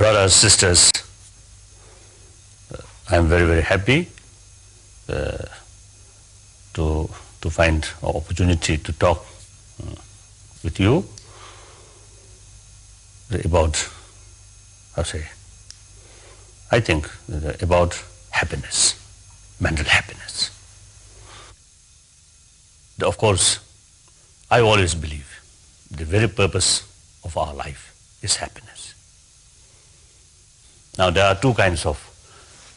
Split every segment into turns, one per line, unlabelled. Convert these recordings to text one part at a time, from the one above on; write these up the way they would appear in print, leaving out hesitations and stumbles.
Brothers, sisters, I am very, very happy to find an opportunity to talk with you about, I think about happiness, mental happiness. Of course, I always believe the very purpose of our life is happiness. Now there are two kinds of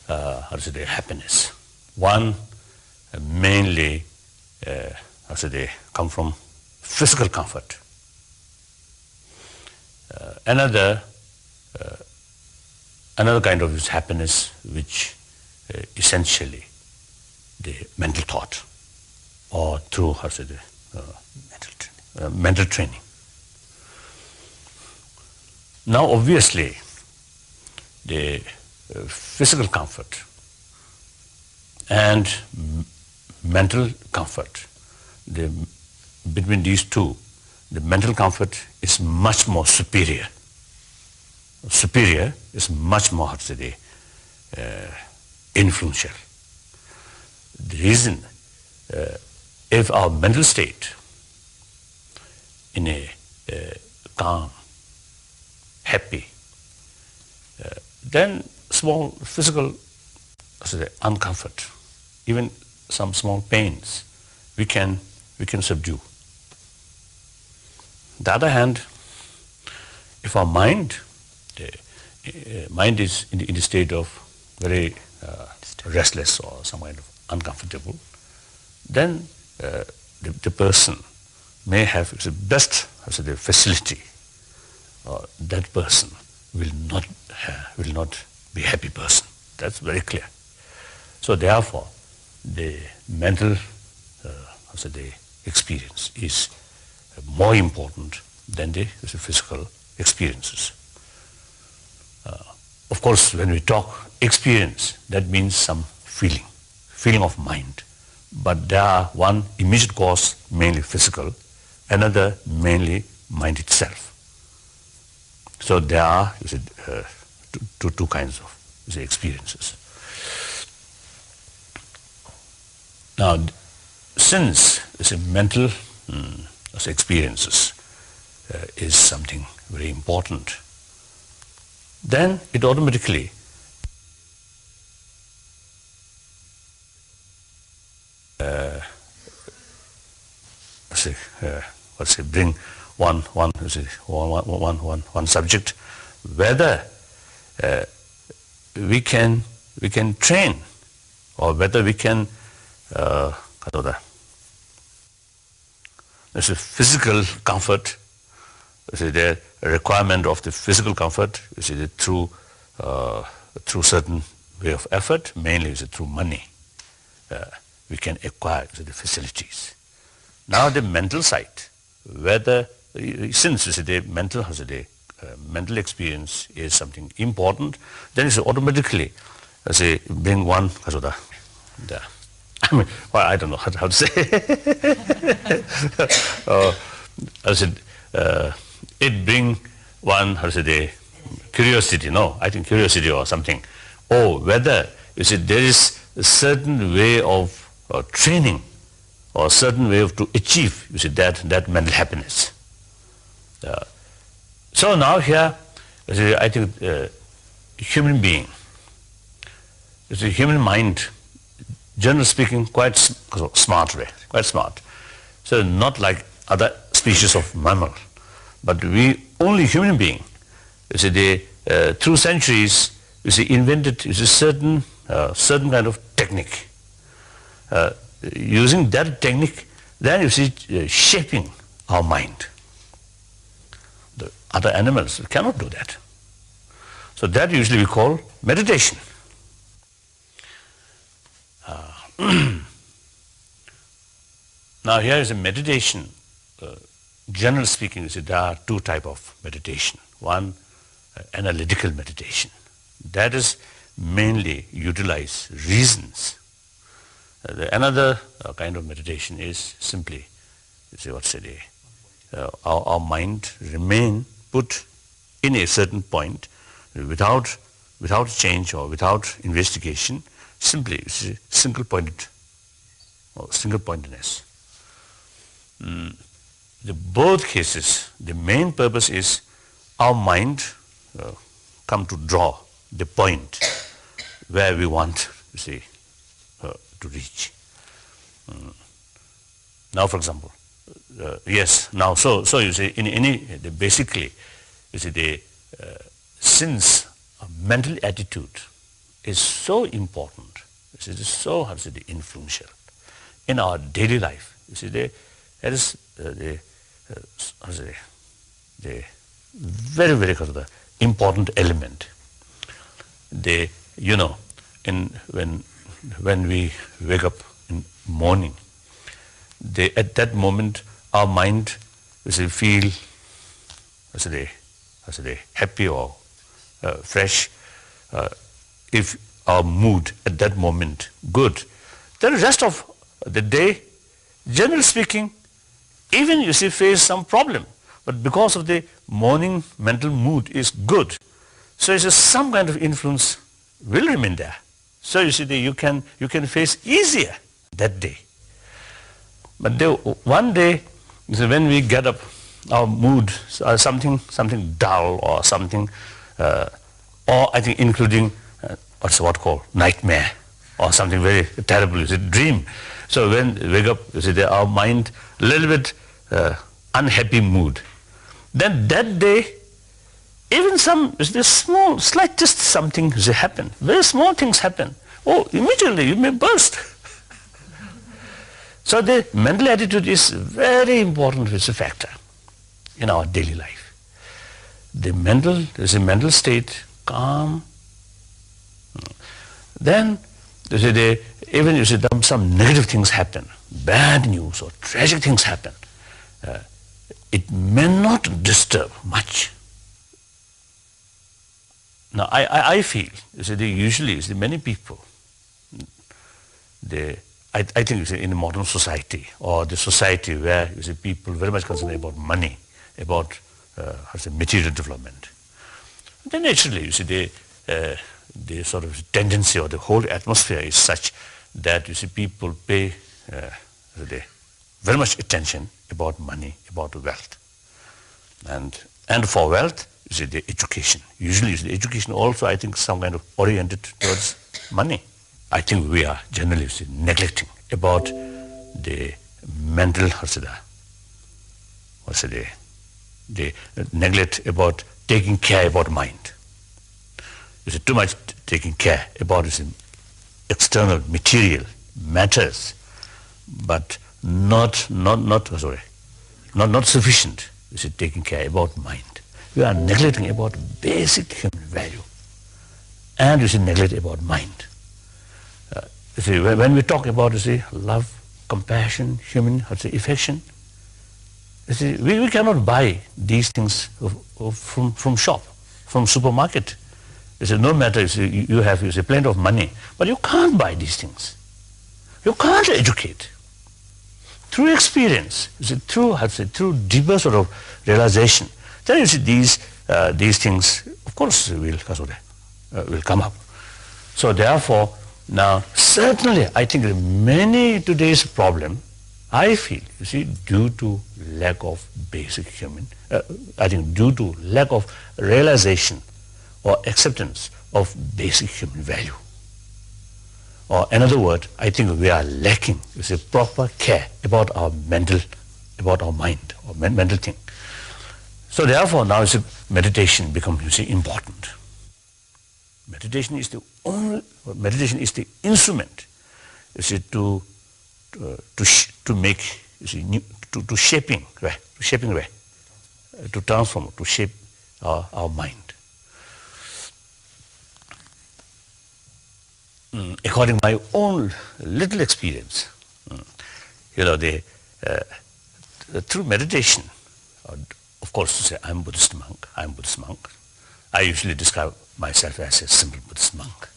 happiness. One mainly come from physical comfort. Another kind of happiness which essentially the mental thought or through mental training. Now obviously the physical comfort and mental comfort, between these two, the mental comfort is much more superior. Superior is much more influential. The reason, if our mental state in a calm, happy, then small physical uncomfort, even some small pains, we can subdue. On the other hand, if our mind is in the state of very restless or some kind of uncomfortable, then the person may have the best facility. That person will not be a happy person. That's very clear. So therefore, the mental experience is more important than the physical experiences. Of course, when we talk experience, that means some feeling of mind. But there are one immediate cause, mainly physical, another mainly mind itself. So there are two kinds of experiences. Now, since mental experiences is something very important, then it automatically bring one subject, whether we can train or whether we can there's a physical comfort, the requirement of the physical comfort through certain way of effort, mainly through money. We can acquire the facilities. Now the mental side, whether since the mental experience is something important, then it's automatically bring one I don't know how to say. It bring one curiosity. No, I think curiosity or something. Or whether there is a certain way of training or a certain way to achieve that mental happiness. So now here, I think human being, the human mind, generally speaking, quite smart. So not like other species of mammal, but we only human being. Through centuries, invented a certain kind of technique. Using that technique, then shaping our mind. The other animals cannot do that. So that usually we call meditation. Now here is a meditation. Generally speaking, there are two types of meditation. One, analytical meditation. That is mainly utilize reasons. Another kind of meditation is simply, our mind remain put in a certain point without change or without investigation, simply single-pointedness. The both cases, the main purpose is our mind come to draw the point where we want, to reach. Now, for example, yes. Now, so you see, basically, you see, since a mental attitude is so important, it is so influential in our daily life. You see, there is the very, very important element. When we wake up in morning, at that moment our mind feel happy or fresh. If our mood at that moment good, the rest of the day, generally speaking, even face some problem, but because of the morning mental mood is good, so it's some kind of influence will remain there. So you can face easier that day. But one day, when we get up, our mood something dull or something, or I think including what called nightmare or something very terrible, dream. So when we wake up, our mind a little bit unhappy mood. Then that day, even slightest something happen, very small things happen. Oh, immediately you may burst. So the mental attitude is very important. It's a factor in our daily life. The mental state, calm. Then even some negative things happen, bad news or tragic things happen, it may not disturb much. Now I feel usually many people, I think in the modern society or the society where people very much concerned about money, about material development, then naturally the sort of tendency or the whole atmosphere is such that people pay very much attention about money, about wealth, and for wealth the education. Usually the education also, I think, some kind of oriented towards money. I think we are generally neglecting about the mental, the neglect about taking care about mind. Too much taking care about external material matters, but not sufficient. Taking care about mind. We are neglecting about basic human value, and neglect about mind. When we talk about love, compassion, human affection, we cannot buy these things from shop, from supermarket. No matter you have plenty of money, but you can't buy these things. You can't educate. Through experience, through deeper sort of realization, then these things, of course, will come up. So therefore, now certainly I think that many today's problem, I feel, due to lack of basic human, I think due to lack of realization or acceptance of basic human value. Or another word, I think we are lacking proper care about our mental, about our mind or mental thing. So therefore now meditation becomes important. Meditation is the instrument to make to shaping way, to transform, to shape our mind. According to my own little experience, through meditation, of course, I'm a Buddhist monk. I usually describe myself as a simple Buddhist monk.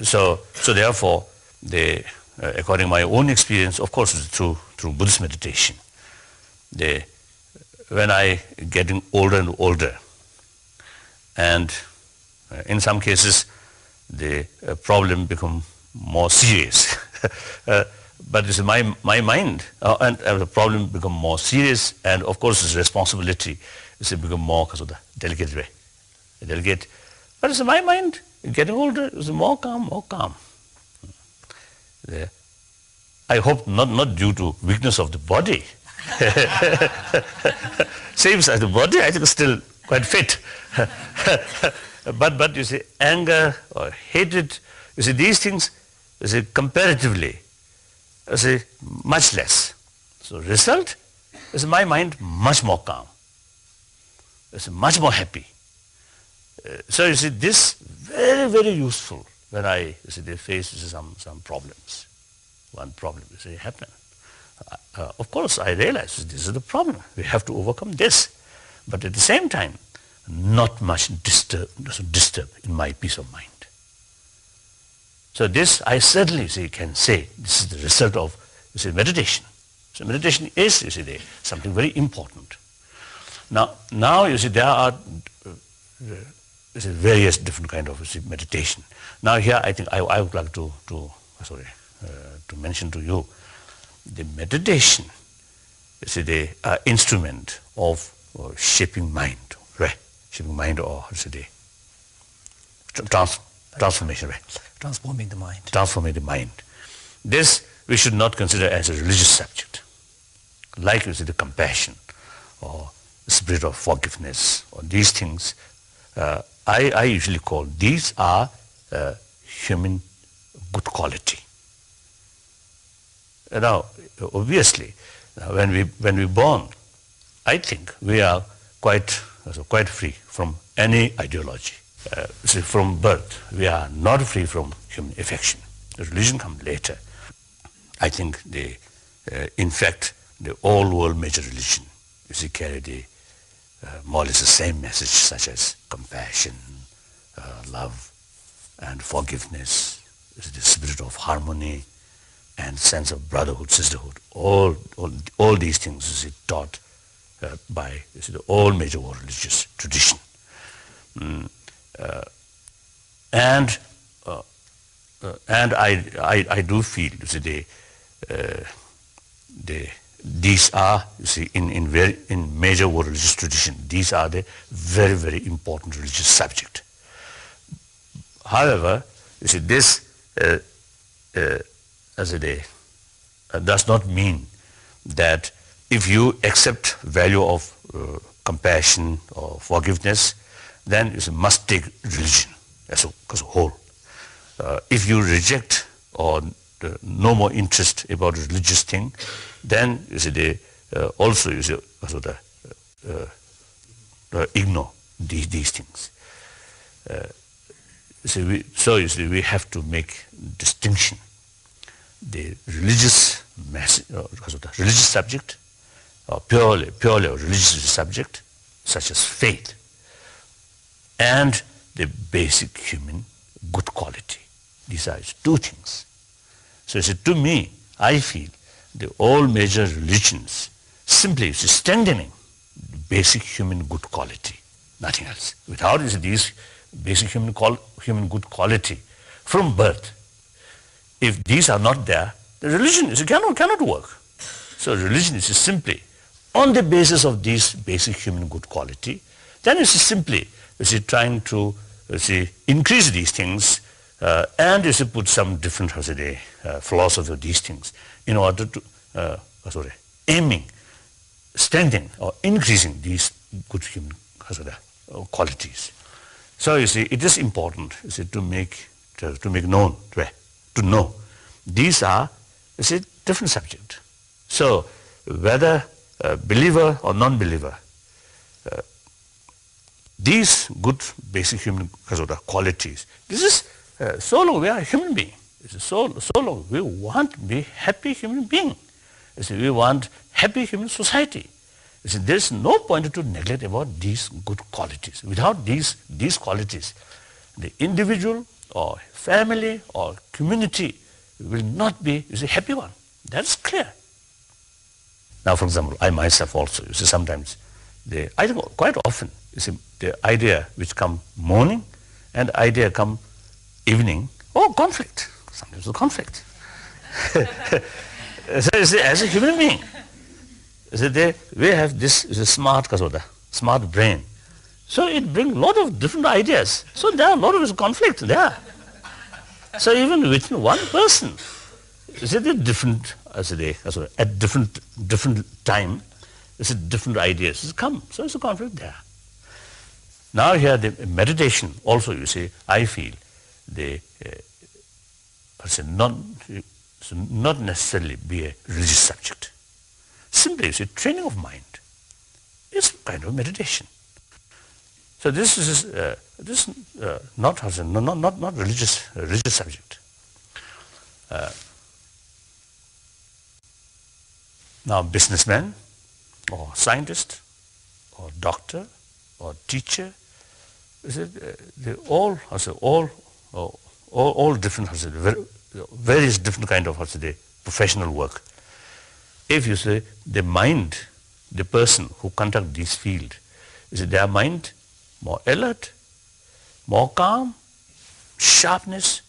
So therefore, according to my own experience, of course, through Buddhist meditation, when I getting older and older, and in some cases the problem become more serious. But it's my mind, and the problem become more serious, and of course its responsibility is become more because of the delicate way. Delicate. But it's my mind getting older is more calm, more calm. Yeah. I hope not due to weakness of the body. Same as the body, I think still quite fit. but you see, anger or hatred, you see, these things, you see, comparatively, you see, much less. So result is my mind much more calm. It's much more happy. So you see, this very, very useful when I, you see, they face some problems. One problem, you see, happen. Of course, I realize this is the problem. We have to overcome this. But at the same time, not much disturb in my peace of mind. So this, I certainly can say, this is the result of, you see, meditation. So meditation is, you see, something very important. Now you see, there are various different kind of, you see, meditation. Now here, I think I would like to mention to you the meditation. You see, the instrument of shaping mind, right? Shaping mind, or you see, transformation, right?
Transforming the mind.
Transforming the mind. This we should not consider as a religious subject. Like, you see, the compassion or the spirit of forgiveness, or these things, I usually call these are human good quality. Now, obviously, when we born, I think we are quite free from any ideology. See, from birth, we are not free from human affection. The religion comes later. I think in fact, the all world major religion, you see, carry the more or less the same message, such as compassion, love, and forgiveness, the spirit of harmony, and sense of brotherhood, sisterhood. All these things is taught by, you see, the all major world religious tradition. And I do feel, you see, these are, you see, in major world religious tradition, these are the very, very important religious subject. However, you see, this does not mean that if you accept value of compassion or forgiveness, then you must take religion as a whole. If you reject or no more interest about religious thing, then you see also you see ignore these things. So you see, we have to make distinction. The religious message, because of the religious subject, or purely a religious subject, such as faith, and the basic human good quality. These are two things. So you see, to me, I feel the all major religions simply is strengthening the basic human good quality, nothing else. Without these basic human good quality from birth, if these are not there, the religion cannot work. So religion is simply on the basis of these basic human good quality. Then it's simply trying to increase these things, and put some different philosophy of these things in order to aiming, strengthening or increasing these good human qualities. So you see, it is important to make known, to know these are different subject. So whether believer or non-believer, these good basic human qualities, this is so long we are a human being. So long we want to be happy human being. We want happy human society. There is no point to neglect about these good qualities. Without these qualities, the individual or family or community will not be a happy one. That's clear. Now, for example, I myself also, sometimes I think quite often, you see, the idea which come morning and idea come evening, conflict. Sometimes a conflict. So you see, as a human being, you see, we have this smart kasoda, smart brain. So it brings a lot of different ideas. So there are a lot of conflict there. So even within one person, you see, the different, at different time, you see, different ideas come. So it's a conflict there. Now here the meditation also, you see, I feel not necessarily be a religious subject. Simply, you see, training of mind is kind of meditation. So this is not religious subject. Now, businessman, or scientist, or doctor, or teacher, they all different, various different kind of professional work. If you say the mind, the person who conduct this field, is their mind more alert, more calm, sharpness.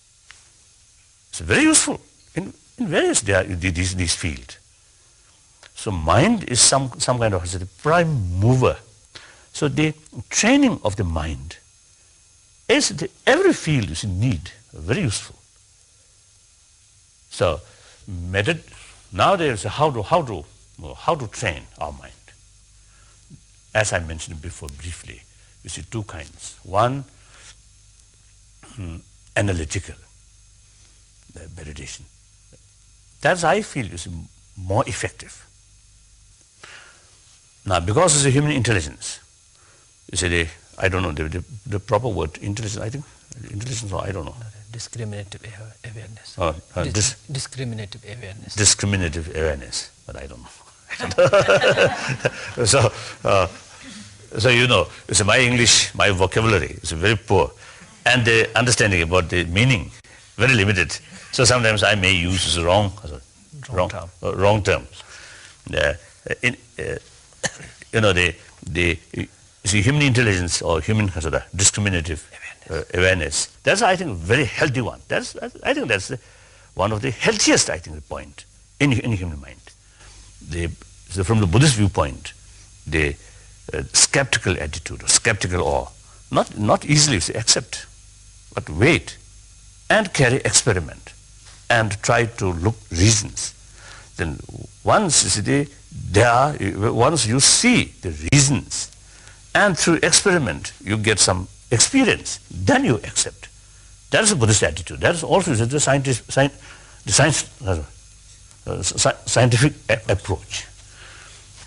It's very useful in various these fields. So mind is some kind of prime mover. So the training of the mind is every field is in need, very useful. So nowadays how to train our mind. As I mentioned before briefly, you see two kinds. One, analytical meditation. That's, I feel, is more effective. Now, because it's a human intelligence, you see, I don't know the proper word, intelligence, I think, intelligence, or I don't know.
Discriminative awareness. Discriminative awareness.
Discriminative awareness, but I don't know. So you know, my English, my vocabulary is very poor, and the understanding about the meaning very limited. So sometimes I may use wrong term. You know, the human intelligence or human discriminative awareness. That's, I think, a very healthy one. I think that's one of the healthiest, I think, point in human mind. So from the Buddhist viewpoint, the skeptical attitude or skeptical awe, not easily accept, but wait and carry experiment and try to look reasons. Then once you see the reasons and through experiment you get some experience, then you accept. That is a Buddhist attitude. That is also the scientific approach.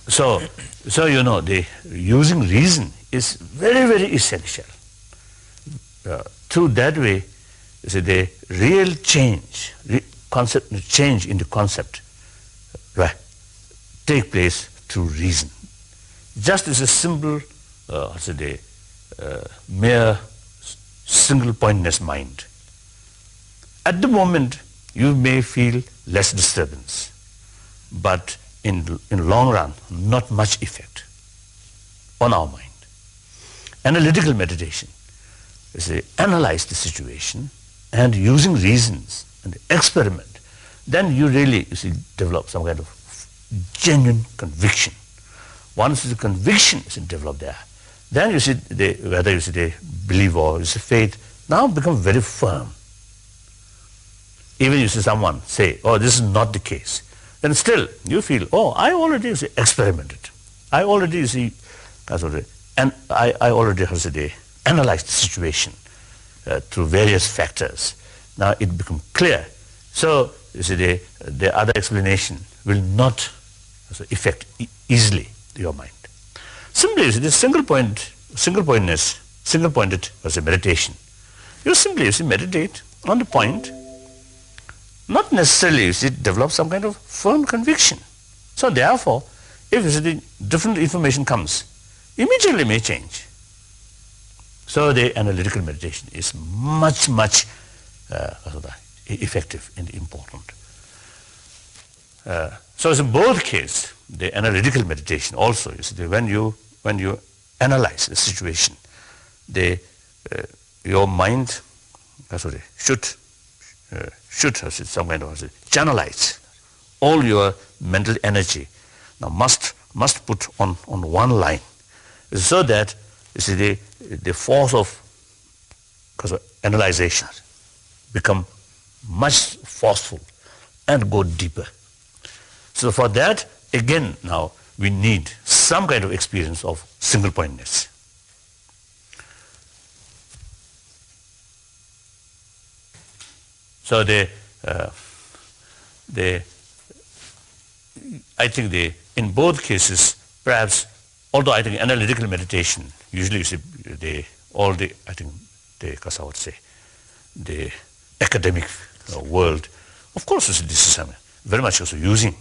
So you know, the using reason is very, very essential. Through that way, you see, the real change in the concept, right, take place through reason. Just as a simple, mere single-pointedness mind. At the moment, you may feel less disturbance, but in long run, not much effect on our mind. Analytical meditation is analyze the situation and using reasons and experiment. Then you really develop some kind of genuine conviction. Once the conviction is developed there, then you see whether you see the belief or you see faith now become very firm. Even you see someone say, "Oh, this is not the case," then still you feel, "Oh, I already experimented. I already and I already analyzed the situation through various factors. Now it becomes clear. So you see the other explanation will not affect easily your mind." Simply, you see, this single-pointed as a meditation. You simply meditate on the point, not necessarily develop some kind of firm conviction. So therefore, if the different information comes, immediately may change. So the analytical meditation is much effective and important. So in both cases, the analytical meditation also, when you when you analyze the situation, your mind should some kind of channelize all your mental energy. Now must put on one line, so that you see the force of analyzation become much forceful and go deeper. So for that, again, now we need some kind of experience of single pointedness. So I think in both cases, perhaps, although I think analytical meditation, usually you see because I would say, the academic world, of course, this is very much also using.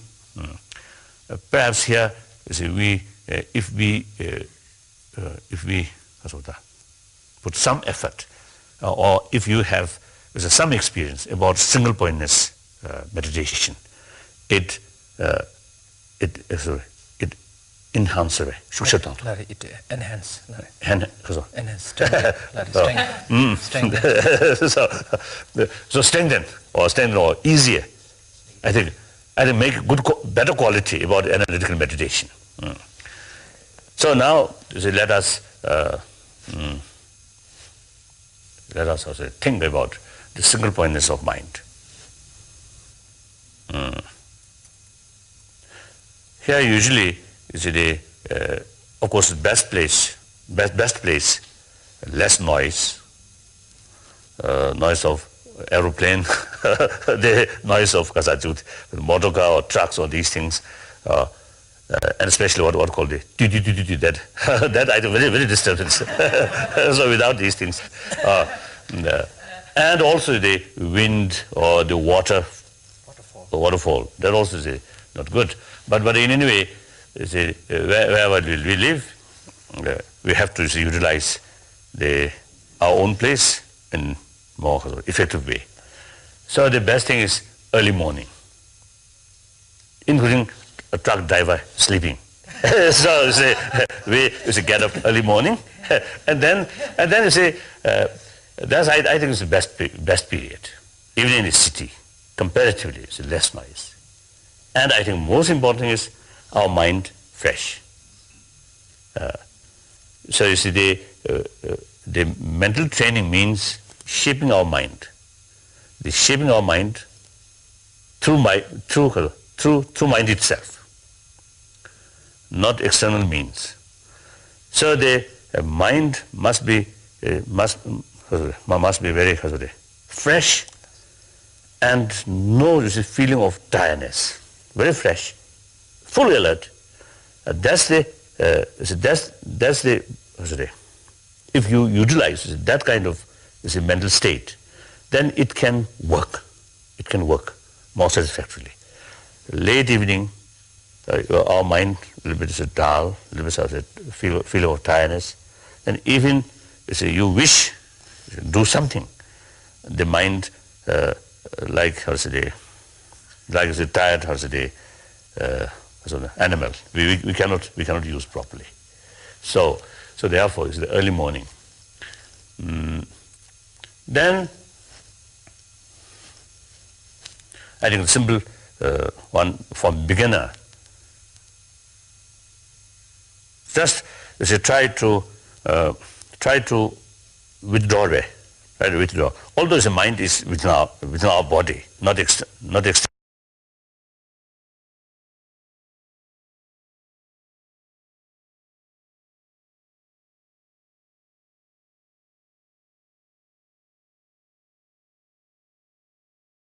Perhaps here, you see, if we put some effort, or if you have some experience about single pointedness meditation, it enhances.
It enhances.
So strengthen or easier. I think make better quality about analytical meditation. So now let us also think about the single pointedness of mind. Here usually you see of course the best place, less noise, noise of aeroplane, the noise of motor car or trucks or these things, and especially what called that I think very disturbance. So without these things, and also the wind or the waterfall, that also is not good. But in any way, wherever we live, we have to utilize our own place in more effective way. So the best thing is early morning, including a truck driver sleeping. So we get up early morning, and then you say that's I think it's the best period, even in the city. Comparatively, it's less noise. And I think most important is our mind fresh. So you see, the mental training means shaping our mind. The shaping our mind through mind itself, not external means. So the mind must be very fresh, and no feeling of tiredness. Very fresh, fully alert. That's the if you utilize that kind of mental state, then it can work. It can work more satisfactorily. Late evening, our mind a little bit dull, a little bit feel of tiredness, and even you wish to do something, the mind like tired animal, we cannot use properly. So therefore it's the early morning. Then I think the simple one for beginner, just try to withdraw. Although the mind is within our body, not external.